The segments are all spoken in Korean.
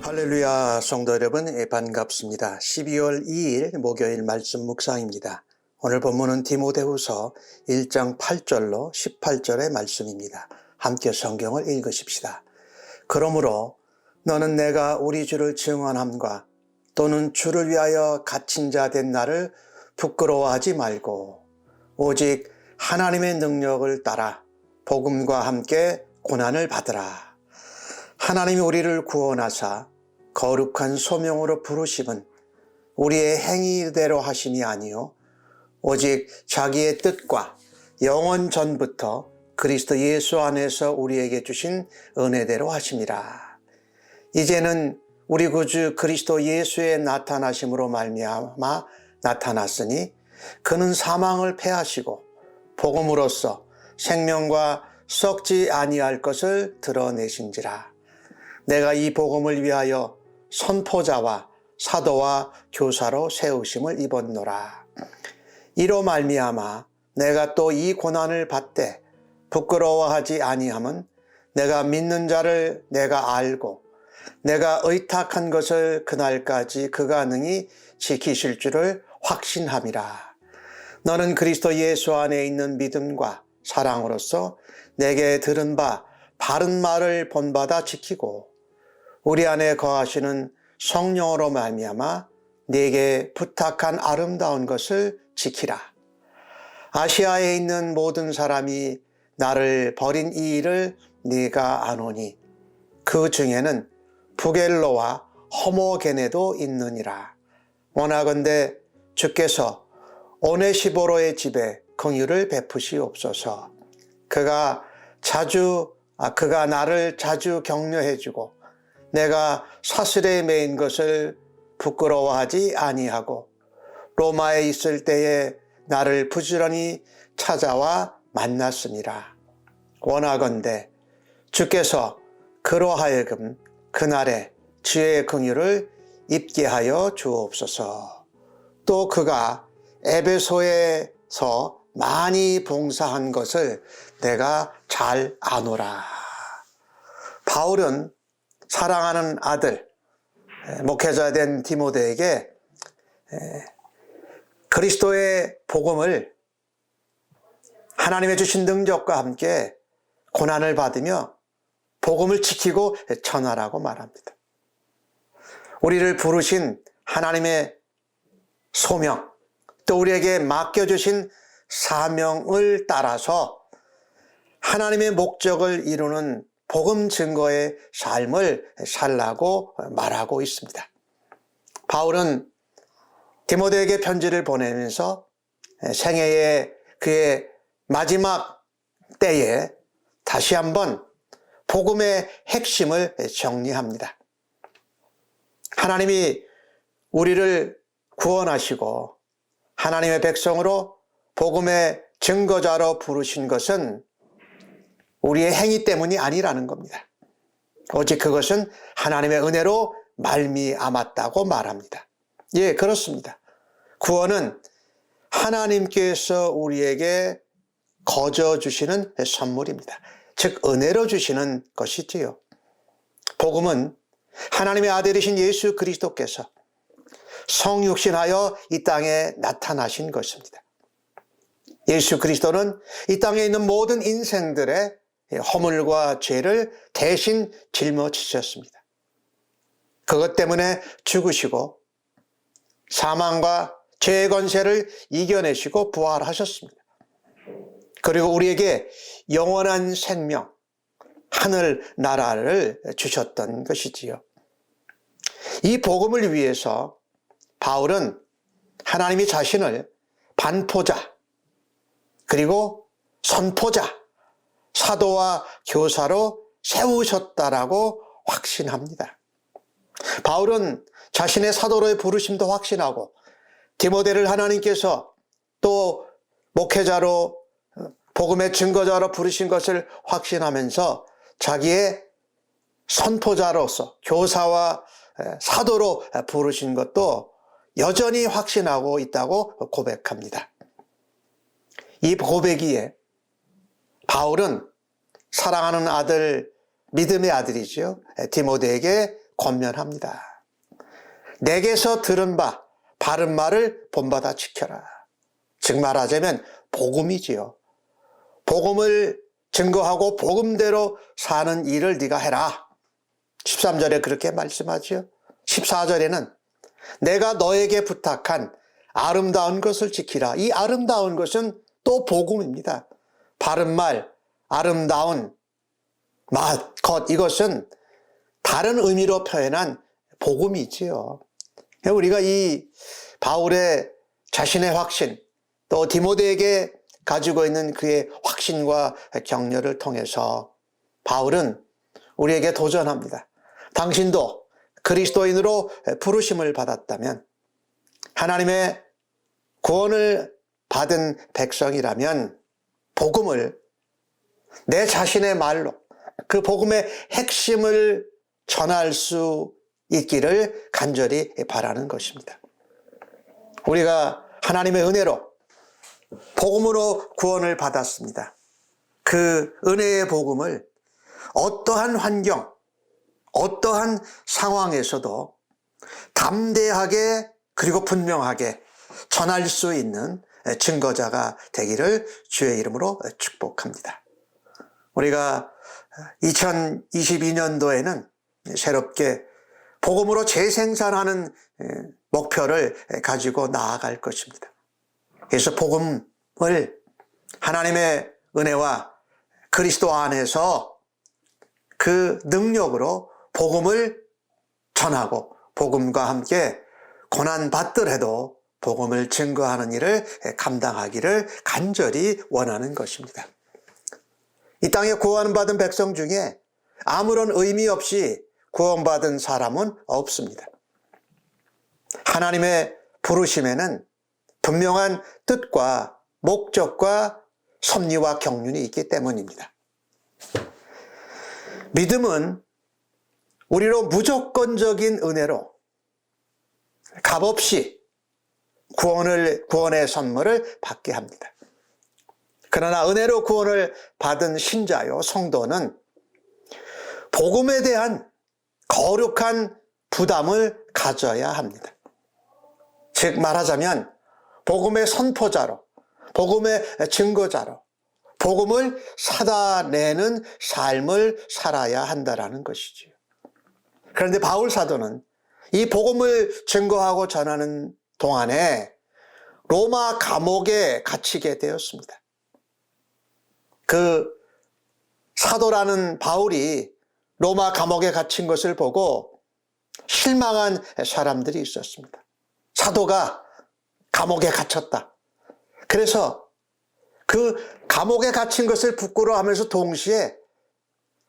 할렐루야, 성도 여러분, 반갑습니다. 12월 2일 목요일 말씀 묵상입니다. 오늘 본문은 디모데후서 1장 8절로 18절의 말씀입니다. 함께 성경을 읽으십시다. 그러므로 너는 내가 우리 주를 증언함과 또는 주를 위하여 갇힌 자 된 나를 부끄러워하지 말고 오직 하나님의 능력을 따라 복음과 함께 고난을 받으라. 하나님이 우리를 구원하사 거룩한 소명으로 부르심은 우리의 행위대로 하심이 아니요 오직 자기의 뜻과 영원 전부터 그리스도 예수 안에서 우리에게 주신 은혜대로 하심이라. 이제는 우리 구주 그리스도 예수의 나타나심으로 말미암아 나타났으니 그는 사망을 패하시고 복음으로써 생명과 썩지 아니할 것을 드러내신지라. 내가 이 복음을 위하여 선포자와 사도와 교사로 세우심을 입었노라. 이로 말미암아 내가 또 이 고난을 받되 부끄러워하지 아니함은 내가 믿는 자를 내가 알고 내가 의탁한 것을 그날까지 그가 능히 지키실 줄을 확신함이라. 너는 그리스도 예수 안에 있는 믿음과 사랑으로서 내게 들은 바 바른 말을 본받아 지키고 우리 안에 거하시는 성령으로 말미암아 네게 부탁한 아름다운 것을 지키라. 아시아에 있는 모든 사람이 나를 버린 이 일을 네가 아노니 그 중에는 부겔로와 허모게네도 있느니라. 원하건대 주께서 오네시보로의 집에 긍휼을 베푸시옵소서. 그가 나를 자주 격려해주고 내가 사슬에 매인 것을 부끄러워하지 아니하고 로마에 있을 때에 나를 부지런히 찾아와 만났습니다. 원하건대 주께서 그로 하여금 그날에 주의 긍휼을 입게 하여 주옵소서. 또 그가 에베소에서 많이 봉사한 것을 내가 잘 아노라. 바울은 사랑하는 아들, 목회자 된 디모데에게 그리스도의 복음을 하나님의 주신 능력과 함께 고난을 받으며 복음을 지키고 전하라고 말합니다. 우리를 부르신 하나님의 소명, 또 우리에게 맡겨주신 사명을 따라서 하나님의 목적을 이루는 복음 증거의 삶을 살라고 말하고 있습니다. 바울은 디모데에게 편지를 보내면서 생애의 그의 마지막 때에 다시 한번 복음의 핵심을 정리합니다. 하나님이 우리를 구원하시고 하나님의 백성으로 복음의 증거자로 부르신 것은 우리의 행위 때문이 아니라는 겁니다. 오직 그것은 하나님의 은혜로 말미암았다고 말합니다. 예, 그렇습니다. 구원은 하나님께서 우리에게 거저 주시는 선물입니다. 즉 은혜로 주시는 것이지요. 복음은 하나님의 아들이신 예수 그리스도께서 성육신하여 이 땅에 나타나신 것입니다. 예수 그리스도는 이 땅에 있는 모든 인생들의 허물과 죄를 대신 짊어지셨습니다. 그것 때문에 죽으시고 사망과 죄의 권세를 이겨내시고 부활하셨습니다. 그리고 우리에게 영원한 생명, 하늘 나라를 주셨던 것이지요. 이 복음을 위해서 바울은 하나님이 자신을 반포자, 그리고 선포자, 사도와 교사로 세우셨다라고 확신합니다. 바울은 자신의 사도로의 부르심도 확신하고 디모데를 하나님께서 또 목회자로 복음의 증거자로 부르신 것을 확신하면서 자기의 선포자로서 교사와 사도로 부르신 것도 여전히 확신하고 있다고 고백합니다. 이 고백이에 바울은 사랑하는 아들, 믿음의 아들이죠, 디모데에게 권면합니다. 내게서 들은 바 바른 말을 본받아 지켜라. 즉 말하자면 복음이지요. 복음을 증거하고 복음대로 사는 일을 네가 해라. 13절에 그렇게 말씀하죠. 14절에는 내가 너에게 부탁한 아름다운 것을 지키라. 이 아름다운 것은 또 복음입니다. 바른 말, 아름다운 것, 이것은 다른 의미로 표현한 복음이지요. 우리가 이 바울의 자신의 확신, 또 디모데에게 가지고 있는 그의 확신과 격려를 통해서 바울은 우리에게 도전합니다. 당신도 그리스도인으로 부르심을 받았다면, 하나님의 구원을 받은 백성이라면 복음을 내 자신의 말로 그 복음의 핵심을 전할 수 있기를 간절히 바라는 것입니다. 우리가 하나님의 은혜로 복음으로 구원을 받았습니다. 그 은혜의 복음을 어떠한 환경, 어떠한 상황에서도 담대하게 그리고 분명하게 전할 수 있는 증거자가 되기를 주의 이름으로 축복합니다. 우리가 2022년도에는 새롭게 복음으로 재생산하는 목표를 가지고 나아갈 것입니다. 그래서 복음을 하나님의 은혜와 그리스도 안에서 그 능력으로 복음을 전하고 복음과 함께 고난받더라도 복음을 증거하는 일을 감당하기를 간절히 원하는 것입니다. 이 땅에 구원받은 백성 중에 아무런 의미 없이 구원받은 사람은 없습니다. 하나님의 부르심에는 분명한 뜻과 목적과 섭리와 경륜이 있기 때문입니다. 믿음은 우리로 무조건적인 은혜로 값없이 구원의 선물을 받게 합니다. 그러나 은혜로 구원을 받은 신자요, 성도는 복음에 대한 거룩한 부담을 가져야 합니다. 즉 말하자면 복음의 선포자로, 복음의 증거자로 복음을 살아내는 삶을 살아야 한다는 것이지요. 그런데 바울 사도는 이 복음을 증거하고 전하는 동안에 로마 감옥에 갇히게 되었습니다. 그 사도라는 바울이 로마 감옥에 갇힌 것을 보고 실망한 사람들이 있었습니다. 사도가 감옥에 갇혔다. 그래서 그 감옥에 갇힌 것을 부끄러워하면서 동시에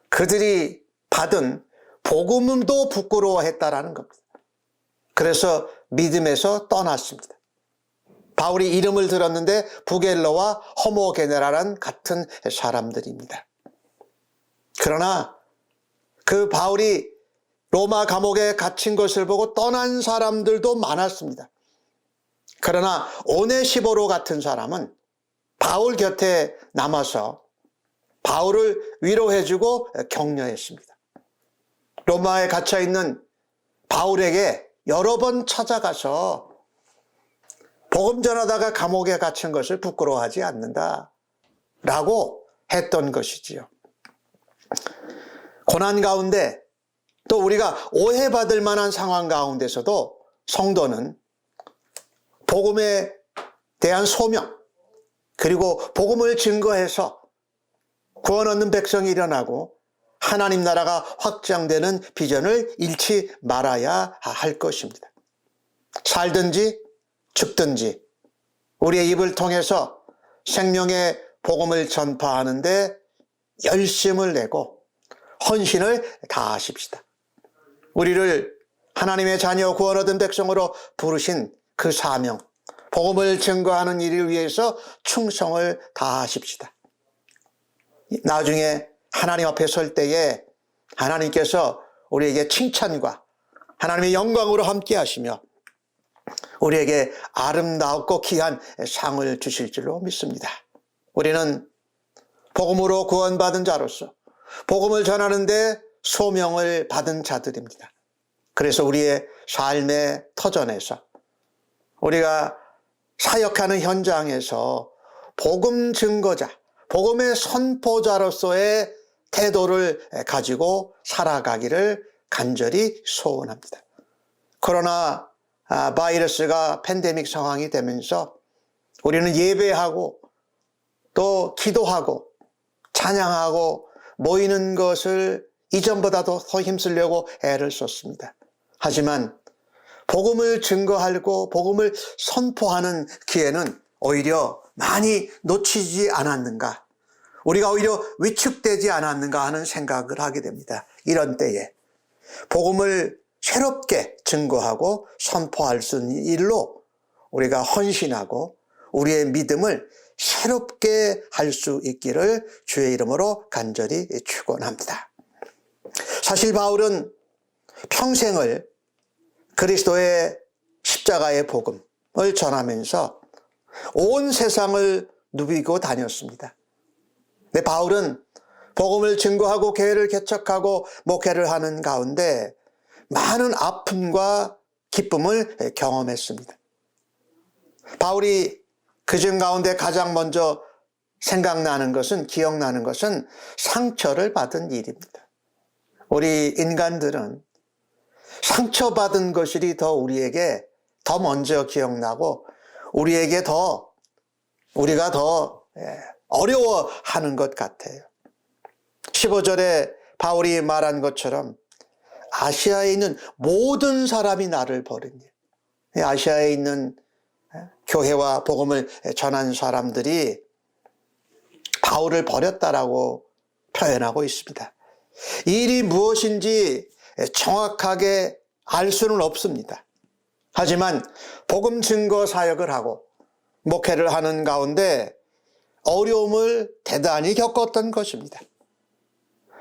그들이 받은 복음도 부끄러워했다라는 겁니다. 그래서 믿음에서 떠났습니다. 바울이 이름을 들었는데 부겔러와 허모게네라란 같은 사람들입니다. 그러나 그 바울이 로마 감옥에 갇힌 것을 보고 떠난 사람들도 많았습니다. 그러나 오네시보로 같은 사람은 바울 곁에 남아서 바울을 위로해주고 격려했습니다. 로마에 갇혀있는 바울에게 여러 번 찾아가서 복음 전하다가 감옥에 갇힌 것을 부끄러워하지 않는다라고 했던 것이지요. 고난 가운데 또 우리가 오해받을 만한 상황 가운데서도 성도는 복음에 대한 소명, 그리고 복음을 증거해서 구원 얻는 백성이 일어나고 하나님 나라가 확장되는 비전을 잃지 말아야 할 것입니다. 살든지 죽든지 우리의 입을 통해서 생명의 복음을 전파하는데 열심을 내고 헌신을 다하십시다. 우리를 하나님의 자녀 구원 얻은 백성으로 부르신 그 사명, 복음을 증거하는 일을 위해서 충성을 다하십시다. 나중에 하나님 앞에 설 때에 하나님께서 우리에게 칭찬과 하나님의 영광으로 함께 하시며 우리에게 아름답고 귀한 상을 주실 줄로 믿습니다. 우리는 복음으로 구원받은 자로서 복음을 전하는데 소명을 받은 자들입니다. 그래서 우리의 삶의 터전에서 우리가 사역하는 현장에서 복음 증거자, 복음의 선포자로서의 태도를 가지고 살아가기를 간절히 소원합니다. 코로나 바이러스가 팬데믹 상황이 되면서 우리는 예배하고 또 기도하고 찬양하고 모이는 것을 이전보다도 더 힘쓰려고 애를 썼습니다. 하지만 복음을 증거하고 복음을 선포하는 기회는 오히려 많이 놓치지 않았는가, 우리가 오히려 위축되지 않았는가 하는 생각을 하게 됩니다. 이런 때에 복음을 새롭게 증거하고 선포할 수 있는 일로 우리가 헌신하고 우리의 믿음을 새롭게 할 수 있기를 주의 이름으로 간절히 축원합니다. 사실 바울은 평생을 그리스도의 십자가의 복음을 전하면서 온 세상을 누비고 다녔습니다. 근데 바울은 복음을 증거하고 교회를 개척하고 목회를 하는 가운데 많은 아픔과 기쁨을 경험했습니다. 바울이 그중 가운데 가장 먼저 생각나는 것은, 기억나는 것은 상처를 받은 일입니다. 우리 인간들은 상처받은 것이 더 우리에게 더 먼저 기억나고 우리에게 우리가 더 어려워하는 것 같아요. 15절에 바울이 말한 것처럼 아시아에 있는 모든 사람이 나를 버리니, 아시아에 있는 교회와 복음을 전한 사람들이 바울을 버렸다라고 표현하고 있습니다. 이 일이 무엇인지 정확하게 알 수는 없습니다. 하지만 복음 증거 사역을 하고 목회를 하는 가운데 어려움을 대단히 겪었던 것입니다.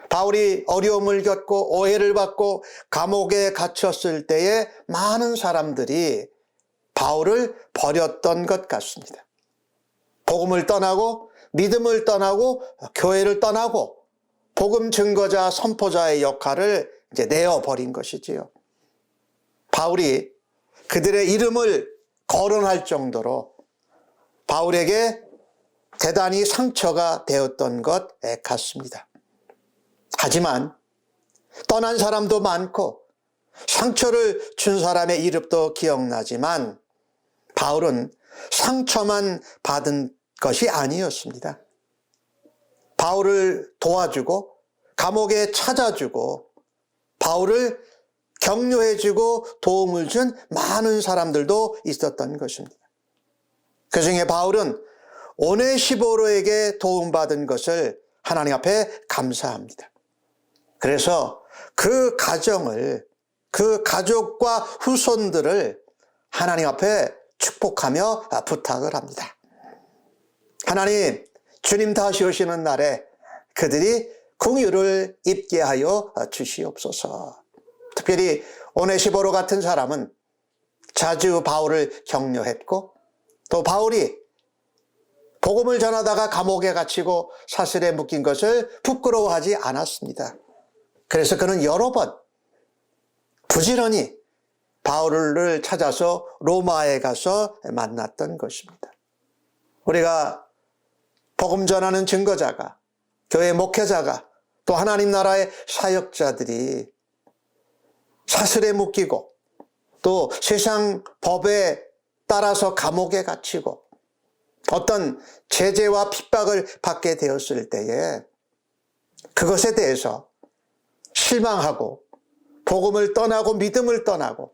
바울이 어려움을 겪고 오해를 받고 감옥에 갇혔을 때에 많은 사람들이 바울을 버렸던 것 같습니다. 복음을 떠나고 믿음을 떠나고 교회를 떠나고 복음 증거자 선포자의 역할을 이제 내어버린 것이지요. 바울이 그들의 이름을 거론할 정도로 바울에게 대단히 상처가 되었던 것 같습니다. 하지만 떠난 사람도 많고 상처를 준 사람의 이름도 기억나지만 바울은 상처만 받은 것이 아니었습니다. 바울을 도와주고 감옥에 찾아주고 바울을 격려해주고 도움을 준 많은 사람들도 있었던 것입니다. 그 중에 바울은 오네시보로에게 도움받은 것을 하나님 앞에 감사합니다. 그래서 그 가정을, 그 가족과 후손들을 하나님 앞에 축복하며 부탁을 합니다. 하나님, 주님 다시 오시는 날에 그들이 긍휼을 입게 하여 주시옵소서. 특별히 오네시보로 같은 사람은 자주 바울을 격려했고 또 바울이 복음을 전하다가 감옥에 갇히고 사슬에 묶인 것을 부끄러워하지 않았습니다. 그래서 그는 여러 번 부지런히 바울을 찾아서 로마에 가서 만났던 것입니다. 우리가 복음 전하는 증거자가, 교회 목회자가, 또 하나님 나라의 사역자들이 사슬에 묶이고 또 세상 법에 따라서 감옥에 갇히고 어떤 제재와 핍박을 받게 되었을 때에 그것에 대해서 실망하고 복음을 떠나고 믿음을 떠나고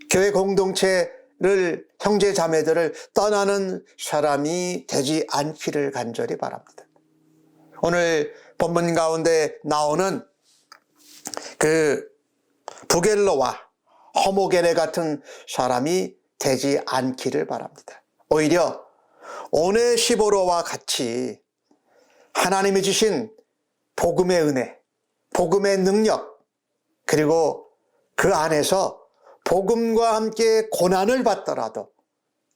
교회 공동체를, 형제 자매들을 떠나는 사람이 되지 않기를 간절히 바랍니다. 오늘 본문 가운데 나오는 그 부겔로와 허모게네 같은 사람이 되지 않기를 바랍니다. 오히려 오네시보로와 같이 하나님이 주신 복음의 은혜, 복음의 능력, 그리고 그 안에서 복음과 함께 고난을 받더라도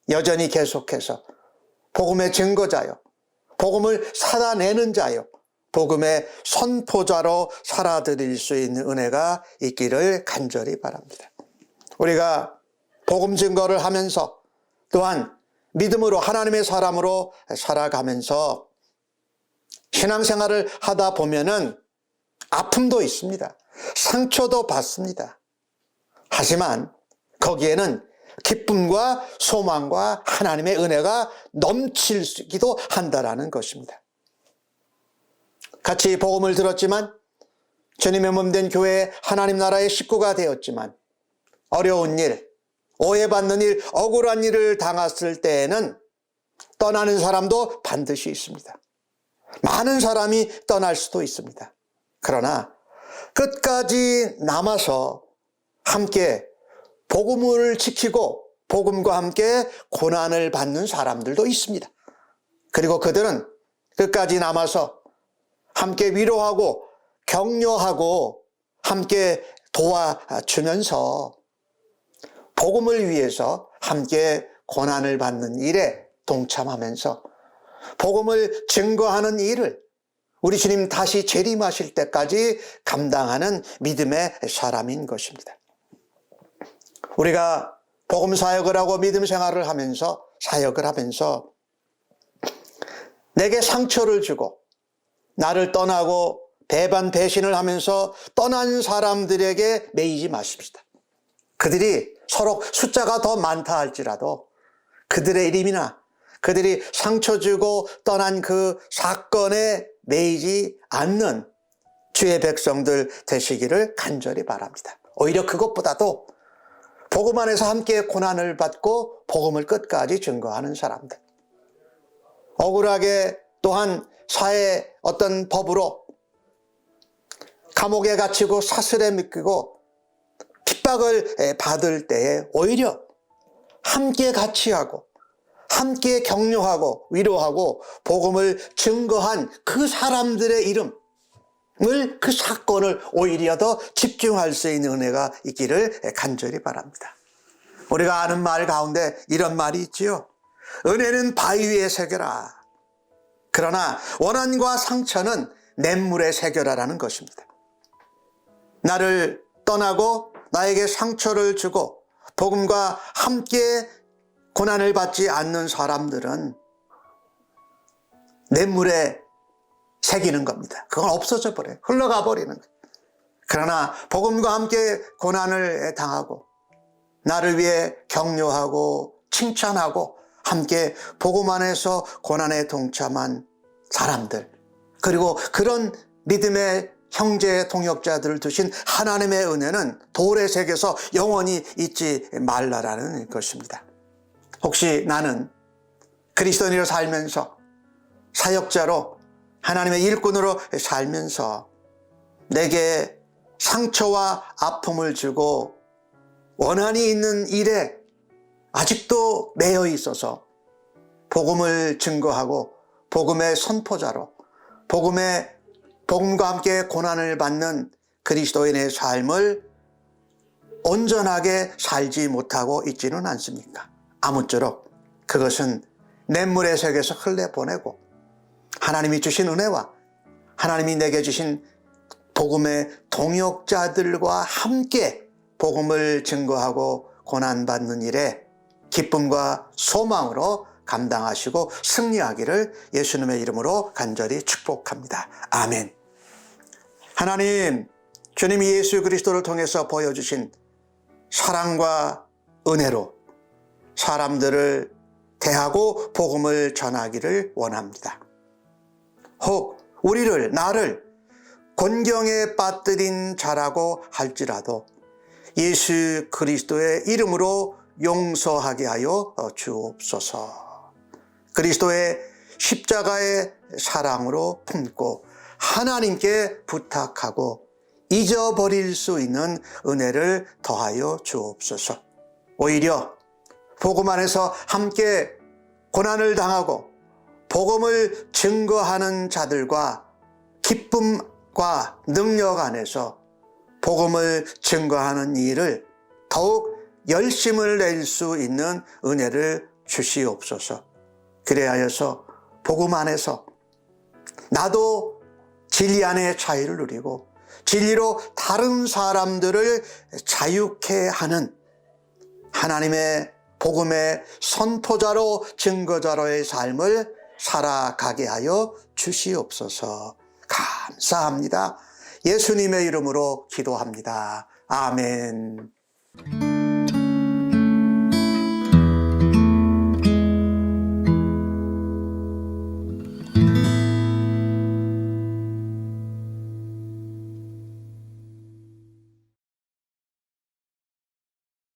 여전히 계속해서 복음의 증거자요, 복음을 살아내는 자요, 복음의 선포자로 살아드릴 수 있는 은혜가 있기를 간절히 바랍니다. 우리가 복음 증거를 하면서 또한 믿음으로 하나님의 사람으로 살아가면서 신앙생활을 하다 보면은 아픔도 있습니다. 상처도 받습니다. 하지만 거기에는 기쁨과 소망과 하나님의 은혜가 넘치기도 한다라는 것입니다. 같이 복음을 들었지만 주님의 몸된 교회에 하나님 나라의 식구가 되었지만 어려운 일, 오해받는 일, 억울한 일을 당했을 때에는 떠나는 사람도 반드시 있습니다. 많은 사람이 떠날 수도 있습니다. 그러나 끝까지 남아서 함께 복음을 지키고 복음과 함께 고난을 받는 사람들도 있습니다. 그리고 그들은 끝까지 남아서 함께 위로하고 격려하고 함께 도와주면서 복음을 위해서 함께 고난을 받는 일에 동참하면서 복음을 증거하는 일을 우리 주님 다시 재림하실 때까지 감당하는 믿음의 사람인 것입니다. 우리가 복음 사역을 하고 믿음 생활을 하면서 사역을 하면서 내게 상처를 주고 나를 떠나고 배반 배신을 하면서 떠난 사람들에게 매이지 마십시다. 그들이 서로 숫자가 더 많다 할지라도 그들의 이름이나 그들이 상처 주고 떠난 그 사건에 매이지 않는 주의 백성들 되시기를 간절히 바랍니다. 오히려 그것보다도 복음 안에서 함께 고난을 받고 복음을 끝까지 증거하는 사람들, 억울하게 또한 사회 어떤 법으로 감옥에 갇히고 사슬에 묶이고 핍박을 받을 때에 오히려 함께 같이 하고 함께 격려하고 위로하고 복음을 증거한 그 사람들의 이름을, 그 사건을 오히려 더 집중할 수 있는 은혜가 있기를 간절히 바랍니다. 우리가 아는 말 가운데 이런 말이 있지요. 은혜는 바위 위에 새겨라. 그러나 원한과 상처는 냇물에 새겨라라는 것입니다. 나를 떠나고 나에게 상처를 주고 복음과 함께 고난을 받지 않는 사람들은 냇물에 새기는 겁니다. 그건 없어져 버려요. 흘러가 버리는 거예요. 그러나 복음과 함께 고난을 당하고 나를 위해 격려하고 칭찬하고 함께 복음 안에서 고난에 동참한 사람들, 그리고 그런 믿음의 형제 동역자들을 두신 하나님의 은혜는 돌에 새겨서 영원히 잊지 말라라는 것입니다. 혹시 나는 그리스도인으로 살면서 사역자로 하나님의 일꾼으로 살면서 내게 상처와 아픔을 주고 원한이 있는 일에 아직도 매여 있어서 복음을 증거하고 복음의 선포자로 복음과 함께 고난을 받는 그리스도인의 삶을 온전하게 살지 못하고 있지는 않습니까? 아무쪼록 그것은 냇물의 세계에서 흘려보내고 하나님이 주신 은혜와 하나님이 내게 주신 복음의 동역자들과 함께 복음을 증거하고 고난받는 일에 기쁨과 소망으로 감당하시고 승리하기를 예수님의 이름으로 간절히 축복합니다. 아멘. 하나님, 주님이 예수 그리스도를 통해서 보여주신 사랑과 은혜로 사람들을 대하고 복음을 전하기를 원합니다. 혹 나를 곤경에 빠뜨린 자라고 할지라도 예수 그리스도의 이름으로 용서하게 하여 주옵소서. 그리스도의 십자가의 사랑으로 품고 하나님께 부탁하고 잊어버릴 수 있는 은혜를 더하여 주옵소서. 오히려 복음 안에서 함께 고난을 당하고 복음을 증거하는 자들과 기쁨과 능력 안에서 복음을 증거하는 일을 더욱 열심을 낼 수 있는 은혜를 주시옵소서. 그래하여서 복음 안에서 나도 진리 안에 자유를 누리고 진리로 다른 사람들을 자유케 하는 하나님의 복음의 선포자로 증거자로의 삶을 살아가게 하여 주시옵소서. 감사합니다. 예수님의 이름으로 기도합니다. 아멘.